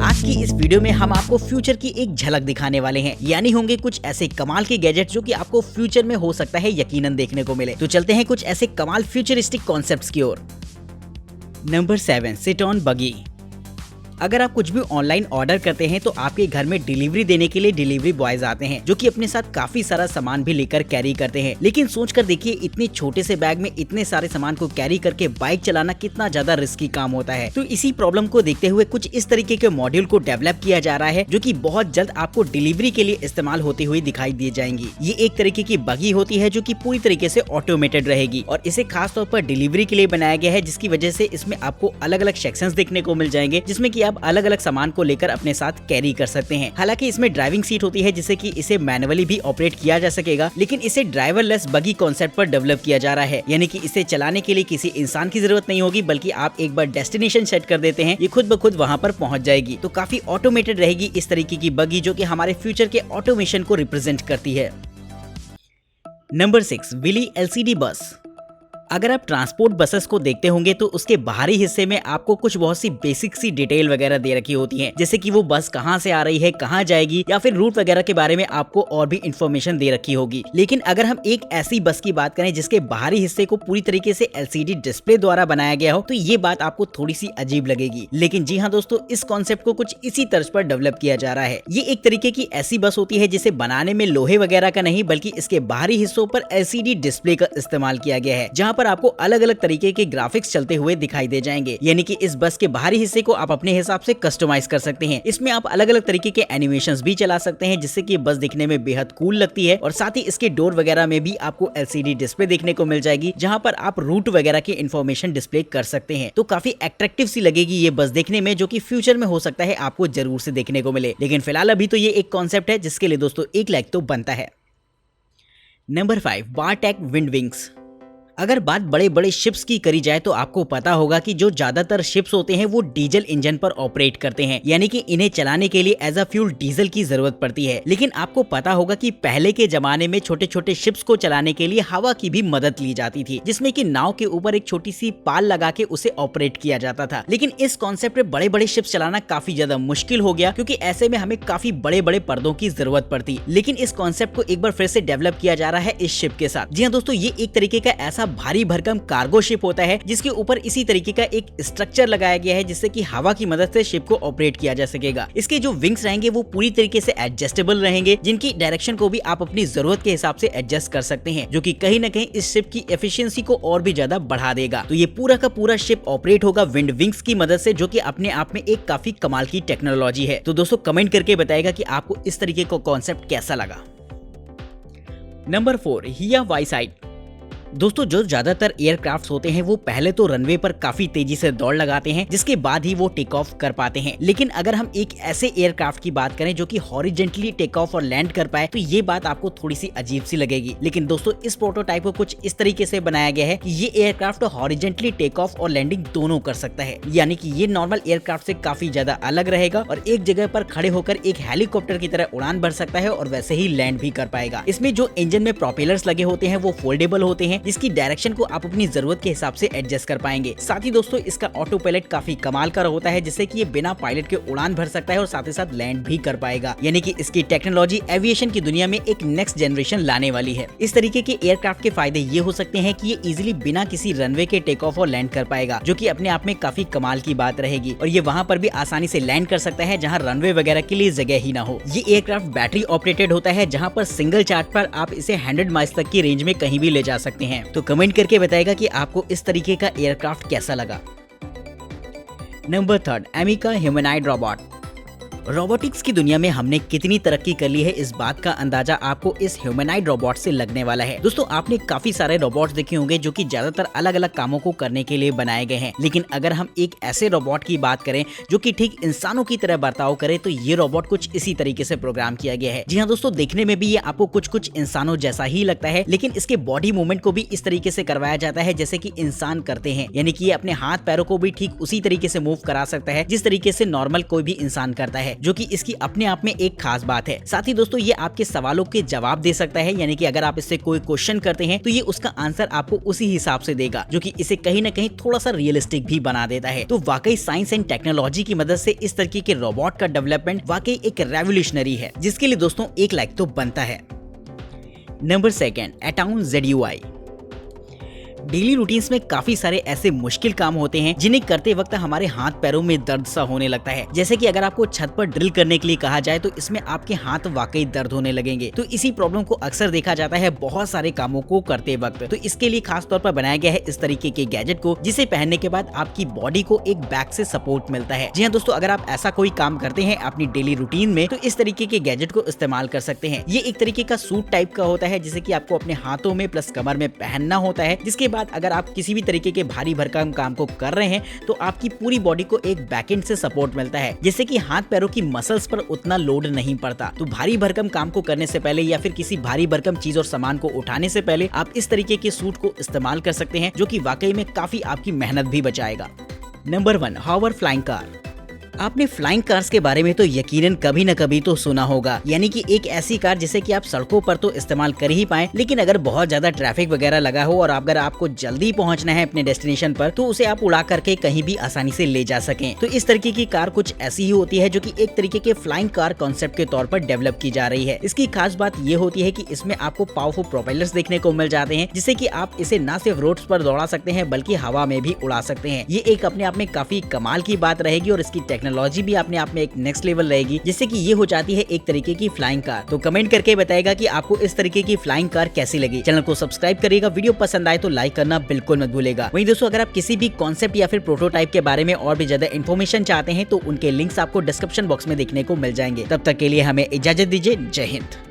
आज की इस वीडियो में हम आपको फ्यूचर की एक झलक दिखाने वाले हैं, यानी होंगे कुछ ऐसे कमाल के गैजेट जो कि आपको फ्यूचर में हो सकता है यकीनन देखने को मिले। तो चलते हैं कुछ ऐसे कमाल फ्यूचरिस्टिक कॉन्सेप्ट्स की ओर। नंबर 7, सिट ऑन बगी। अगर आप कुछ भी ऑनलाइन ऑर्डर करते हैं तो आपके घर में डिलीवरी देने के लिए डिलीवरी बॉयज आते हैं जो कि अपने साथ काफी सारा सामान भी लेकर कैरी करते हैं। लेकिन सोच कर देखिए, इतने छोटे से बैग में इतने सारे सामान को कैरी करके बाइक चलाना कितना ज्यादा रिस्की काम होता है। तो इसी प्रॉब्लम को देखते हुए कुछ इस तरीके के मॉड्यूल को डेवलप किया जा रहा है जो कि बहुत जल्द आपको डिलीवरी के लिए इस्तेमाल होती हुई दिखाई दी जाएंगी। ये एक तरीके की बगी होती है जो कि पूरी तरीके से ऑटोमेटेड रहेगी और इसे खास तौर पर डिलीवरी के लिए बनाया गया है, जिसकी वजह से इसमें आपको अलग अलग सेक्शंस देखने को मिल जाएंगे जिसमें कि आप अलग अलग सामान को लेकर अपने साथ कैरी कर सकते हैं। हालांकि इसमें ड्राइविंग सीट होती है जिससे कि इसे मैनुअली भी ऑपरेट किया जा सकेगा, लेकिन इसे ड्राइवरलेस बगी कॉन्सेप्ट पर डेवलप किया जा रहा है, यानी कि इसे चलाने के लिए किसी इंसान की जरूरत नहीं होगी, बल्कि आप एक बार डेस्टिनेशन सेट कर देते हैं, ये खुद ब खुद वहां पर पहुंच जाएगी। तो काफी ऑटोमेटेड रहेगी इस तरीके की बगी जो कि हमारे फ्यूचर के ऑटोमेशन को रिप्रेजेंट करती है। नंबर 6, विली एलसीडी बस। अगर आप ट्रांसपोर्ट बसेस को देखते होंगे तो उसके बाहरी हिस्से में आपको कुछ बहुत सी बेसिक सी डिटेल वगैरह दे रखी होती है, जैसे कि वो बस कहाँ से आ रही है, कहाँ जाएगी, या फिर रूट वगैरह के बारे में आपको और भी इंफॉर्मेशन दे रखी होगी। लेकिन अगर हम एक ऐसी बस की बात करें जिसके बाहरी हिस्से को पूरी तरीके से एलसीडी डिस्प्ले द्वारा बनाया गया हो, तो ये बात आपको थोड़ी सी अजीब लगेगी। लेकिन जी हाँ दोस्तों, इस कॉन्सेप्ट को कुछ इसी तर्ज पर डेवलप किया जा रहा है। ये एक तरीके की ऐसी बस होती है जिसे बनाने में लोहे वगैरह का नहीं, बल्कि इसके बाहरी हिस्सों पर एलसीडी डिस्प्ले का इस्तेमाल किया गया है, जहाँ पर आपको अलग अलग तरीके के ग्राफिक्स चलते हुए दिखाई दे जाएंगे। यानी कि इस बस के बाहरी हिस्से को आप अपने हिसाब से कस्टमाइज कर सकते हैं। इसमें आप अलग अलग तरीके के एनिमेशंस भी चला सकते हैं, जिससे कि बस दिखने में बेहद कूल लगती है। और साथ ही इसके डोर वगैरह में भी आपको एलसीडी डिस्प्ले देखने को मिल जाएगी, जहां पर आप रूट वगैरह की इंफॉर्मेशन डिस्प्ले कर सकते हैं। तो काफी अट्रैक्टिव सी लगेगी ये बस देखने में, जो कि फ्यूचर में हो सकता है आपको जरूर से देखने को मिले। लेकिन फिलहाल अभी तो ये एक कॉन्सेप्ट है जिसके लिए दोस्तों एक लाइक तो बनता है। Number 5, Bartek wind wings. अगर बात बड़े बड़े शिप्स की करी जाए तो आपको पता होगा कि जो ज्यादातर शिप्स होते हैं वो डीजल इंजन पर ऑपरेट करते हैं, यानी कि इन्हें चलाने के लिए एज अ फ्यूल डीजल की जरूरत पड़ती है। लेकिन आपको पता होगा कि पहले के जमाने में छोटे छोटे शिप्स को चलाने के लिए हवा की भी मदद ली जाती थी, जिसमें कि नाव के ऊपर एक छोटी सी पाल लगा के उसे ऑपरेट किया जाता था। लेकिन इस कॉन्सेप्ट में बड़े बड़े शिप्स चलाना काफी ज्यादा मुश्किल हो गया, क्योंकि ऐसे में हमें काफी बड़े बड़े पर्दों की जरूरत पड़ती। लेकिन इस कॉन्सेप्ट को एक बार फिर से डेवलप किया जा रहा है इस शिप के साथ। जी हाँ दोस्तों, ये एक तरीके का ऐसा भारी भरकम कार्गो शिप होता है जिसके ऊपर इसी तरीके का एक स्ट्रक्चर लगाया गया है, जिससे कि हवा की मदद से शिप को ऑपरेट किया जा सकेगा। इसके जो विंग्स रहेंगे वो पूरी तरीके से एडजस्टेबल रहेंगे, जिनकी डायरेक्शन को भी आप अपनी जरूरत के हिसाब से एडजस्ट कर सकते हैं, जो कि कहीं ना कहीं इस शिप की एफिशिएंसी को और भी ज्यादा बढ़ा देगा। तो ये पूरा का पूरा शिप ऑपरेट होगा विंड विंग्स की मदद से, जो कि अपने आप में एक काफी कमाल की टेक्नोलॉजी है। तो दोस्तों कमेंट करके बताएगा कि आपको इस तरीके का कॉन्सेप्ट कैसा लगा। नंबर 4, हिया वाईसाइड। दोस्तों जो ज्यादातर एयरक्राफ्ट होते हैं वो पहले तो रनवे पर काफी तेजी से दौड़ लगाते हैं, जिसके बाद ही वो टेक ऑफ कर पाते हैं। लेकिन अगर हम एक ऐसे एयरक्राफ्ट की बात करें जो कि हॉरिजेंटली टेक ऑफ और लैंड कर पाए, तो ये बात आपको थोड़ी सी अजीब सी लगेगी। लेकिन दोस्तों इस प्रोटोटाइप को कुछ इस तरीके से बनाया गया है कि ये एयरक्राफ्ट हॉरिजेंटली टेक ऑफ और लैंडिंग दोनों कर सकता है, यानी कि ये नॉर्मल एयरक्राफ्ट से काफी ज्यादा अलग रहेगा और एक जगह पर खड़े होकर एक हेलीकॉप्टर की तरह उड़ान भर सकता है और वैसे ही लैंड भी कर पाएगा। इसमें जो इंजन में प्रोपेलर्स लगे होते हैं वो फोल्डेबल होते हैं, जिसकी डायरेक्शन को आप अपनी जरूरत के हिसाब से एडजस्ट कर पाएंगे। साथ ही दोस्तों इसका ऑटो पायलट काफी कमाल का होता है, जिससे कि ये बिना पायलट के उड़ान भर सकता है और साथ ही साथ लैंड भी कर पाएगा। यानी कि इसकी टेक्नोलॉजी एविएशन की दुनिया में एक नेक्स्ट जनरेशन लाने वाली है। इस तरीके के एयरक्राफ्ट के फायदे ये हो सकते हैं कि ये इजीली बिना किसी रनवे के टेक ऑफ और लैंड कर पाएगा, जो कि अपने आप में काफी कमाल की बात रहेगी। और ये वहां पर भी आसानी से लैंड कर सकता है जहां रनवे वगैरह के लिए जगह ही ना हो। ये एयरक्राफ्ट बैटरी ऑपरेटेड होता है, जहां पर सिंगल चार्ज पर आप इसे 100 माइल्स तक की रेंज में कहीं भी ले जा सकते हैं। तो कमेंट करके बताएगा कि आपको इस तरीके का एयरक्राफ्ट कैसा लगा। Number 3, Ameca humanoid robot. Robotics की दुनिया में हमने कितनी तरक्की कर ली है, इस बात का अंदाजा आपको इस ह्यूमनॉइड रोबोट से लगने वाला है। दोस्तों आपने काफी सारे रोबोट्स देखे होंगे जो कि ज्यादातर अलग अलग कामों को करने के लिए बनाए गए हैं। लेकिन अगर हम एक ऐसे रोबोट की बात करें जो कि ठीक इंसानों की तरह बर्ताव करे, तो ये रोबोट कुछ इसी तरीके से प्रोग्राम किया गया है। जी हाँ दोस्तों, देखने में भी ये आपको कुछ कुछ इंसानों जैसा ही लगता है, लेकिन इसके बॉडी मूवमेंट को भी इस तरीके से करवाया जाता है जैसे कि इंसान करते हैं। यानी कि ये अपने हाथ पैरों को भी ठीक उसी तरीके से मूव करा सकता है जिस तरीके से नॉर्मल कोई भी इंसान करता है। जो कि इसकी अपने आप में एक खास बात है। साथ ही दोस्तों ये आपके सवालों के जवाब दे सकता है, यानी कि अगर आप इससे कोई क्वेश्चन करते हैं तो ये उसका आंसर आपको उसी हिसाब से देगा, जो कि इसे कहीं ना कहीं थोड़ा सा रियलिस्टिक भी बना देता है। तो वाकई साइंस एंड टेक्नोलॉजी की मदद से इस तरीके के रोबोट का डेवलपमेंट वाकई एक रेवोल्यूशनरी है, जिसके लिए दोस्तों एक लाइक तो बनता है। Number 2, एटॉन ZUI। डेली रूटीन्स में काफी सारे ऐसे मुश्किल काम होते हैं जिन्हें करते वक्त हमारे हाथ पैरों में दर्द सा होने लगता है। जैसे कि अगर आपको छत पर ड्रिल करने के लिए कहा जाए तो इसमें आपके हाथ वाकई दर्द होने लगेंगे। तो इसी प्रॉब्लम को अक्सर देखा जाता है बहुत सारे कामों को करते वक्त। तो इसके लिए खास तौर पर बनाया गया है इस तरीके के गैजेट को, जिसे पहनने के बाद आपकी बॉडी को एक बैक से सपोर्ट मिलता है। जी हाँ दोस्तों, अगर आप ऐसा कोई काम करते हैं अपनी डेली रूटीन में तो इस तरीके के गैजेट को इस्तेमाल कर सकते हैं। ये एक तरीके का सूट टाइप का होता है जिसे कि आपको अपने हाथों में प्लस कमर में पहनना होता है, जिसके बाद अगर आप किसी भी तरीके के भारी भरकम काम को कर रहे हैं तो आपकी पूरी बॉडी को एक बैकएंड से सपोर्ट मिलता है, जिससे कि हाथ पैरों की मसल्स पर उतना लोड नहीं पड़ता। तो भारी भरकम काम को करने से पहले या फिर किसी भारी भरकम चीज और सामान को उठाने से पहले आप इस तरीके के सूट को इस्तेमाल कर सकते हैं, जो कि वाकई में काफी आपकी मेहनत भी बचाएगा। Number 1, hover flying car. आपने फ्लाइंग कार्स के बारे में तो यकीनन कभी न कभी तो सुना होगा, यानी कि एक ऐसी कार जिसे कि आप सड़कों पर तो इस्तेमाल कर ही पाए, लेकिन अगर बहुत ज्यादा ट्रैफिक वगैरह लगा हो और अगर आपको जल्दी पहुंचना है अपने डेस्टिनेशन पर तो उसे आप उड़ा करके कहीं भी आसानी से ले जा सकें। तो इस तरीके की कार कुछ ऐसी ही होती है जो कि एक तरीके के फ्लाइंग कार कॉन्सेप्ट के तौर पर डेवलप की जा रही है। इसकी खास बात ये होती है कि इसमें आपको पावरफुल प्रोपेलर्स देखने को मिल जाते हैं, जिससे कि आप इसे न सिर्फ रोड्स पर दौड़ा सकते हैं बल्कि हवा में भी उड़ा सकते हैं। ये एक अपने आप में काफी कमाल की बात रहेगी और इसकी टेक्नोलॉजी भी अपने आप में एक नेक्स्ट लेवल रहेगी, जिससे कि ये हो जाती है एक तरीके की फ्लाइंग कार। तो कमेंट करके बताएगा कि आपको इस तरीके की फ्लाइंग कार कैसी लगी। चैनल को सब्सक्राइब करिएगा, वीडियो पसंद आए तो लाइक करना बिल्कुल मत भूलेगा। वहीं दोस्तों, अगर आप किसी भी कॉन्सेप्ट या फिर प्रोटोटाइप के बारे में और भी ज्यादा इन्फॉर्मेशन चाहते हैं तो उनके लिंक्स आपको डिस्क्रिप्शन बॉक्स में देखने को मिल जाएंगे। तब तक के लिए हमें इजाजत दीजिए। जय हिंद।